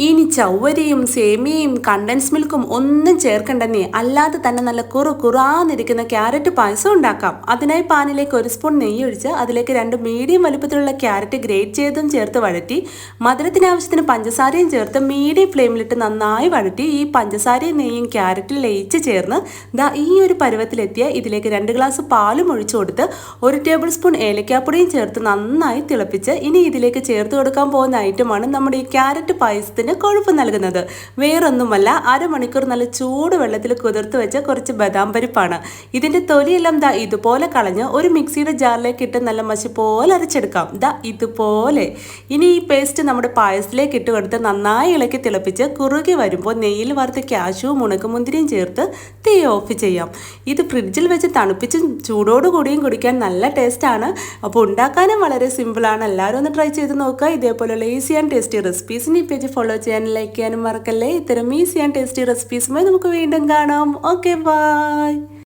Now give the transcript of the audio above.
ഇനി ചവ്വരിയും സേമിയയും കണ്ടൻസ് മിൽക്കും ഒന്നും ചേർക്കണ്ടെന്നേ, അല്ലാതെ തന്നെ നല്ല കുറാന്നിരിക്കുന്ന ക്യാരറ്റ് പായസം ഉണ്ടാക്കാം. അതിനായി പാനിലേക്ക് 1 സ്പൂൺ നെയ്യ് ഒഴിച്ച് അതിലേക്ക് 2 മീഡിയം വലുപ്പത്തിലുള്ള ക്യാരറ്റ് ഗ്രേറ്റ് ചെയ്തും ചേർത്ത് വഴറ്റി മധുരത്തിന് ആവശ്യത്തിന് പഞ്ചസാരയും ചേർത്ത് മീഡിയം ഫ്ലെയിമിലിട്ട് നന്നായി വഴറ്റി ഈ പഞ്ചസാരയും നെയ്യും ക്യാരറ്റിൽ ലയിച്ച് ചേർന്ന് ഈ ഒരു പരുവത്തിലെത്തിയ ഇതിലേക്ക് 2 ഗ്ലാസ് പാലും ഒഴിച്ചു കൊടുത്ത് 1 ടേബിൾ സ്പൂൺ ഏലക്കാപ്പൊടിയും ചേർത്ത് നന്നായി തിളപ്പിച്ച് ഇനി ഇതിലേക്ക് ചേർത്ത് കൊടുക്കാൻ പോകുന്ന ഐറ്റമാണ് നമ്മുടെ ഈ ക്യാരറ്റ് പായസത്തിന് കൊഴുപ്പ് നൽകുന്നത്. വേറൊന്നുമല്ല, അരമണിക്കൂർ നല്ല ചൂട് വെള്ളത്തിൽ കുതിർത്ത് വെച്ച കുറച്ച് ബദാം പരിപ്പാണ്. ഇതിന്റെ തൊലിയെല്ലാം ഇതുപോലെ കളഞ്ഞ് ഒരു മിക്സിയുടെ ജാറിലേക്ക് ഇട്ട് നല്ല മഷി പോലെ അരച്ചെടുക്കാം. ഇതുപോലെ. ഇനി ഈ പേസ്റ്റ് നമ്മുടെ പായസത്തിലേക്ക് ഇട്ട് കൊടുത്ത് നന്നായി ഇളക്കി തിളപ്പിച്ച് കുറുകി വരുമ്പോൾ നെയ്യിൽ വറുത്ത കാഷ്യൂവും ഉണക്കമുന്തിരിയും ചേർത്ത് തീ ഓഫ് ചെയ്യാം. ഇത് ഫ്രിഡ്ജിൽ വെച്ച് തണുപ്പിച്ച് ചൂടോടുകൂടിയും കുടിക്കാൻ നല്ല ടേസ്റ്റാണ്. അപ്പോൾ ഉണ്ടാക്കാനും വളരെ സിമ്പിളാണ്. എല്ലാവരും ഒന്ന് ട്രൈ ചെയ്ത് നോക്കുക. ഇതേപോലെയുള്ള ഈസി ആൻഡ് ടേസ്റ്റി റെസിപ്പീസിന് ഈ പേജ് ഫോളോ ചെയ്യാൻ, ലൈക്ക് ചെയ്യാനും മറക്കല്ലേ. ഇത്തരം ഈസി ആൻഡ് ടേസ്റ്റി റെസിപ്പീസുമായി നമുക്ക് വീണ്ടും കാണാം. Okay, by.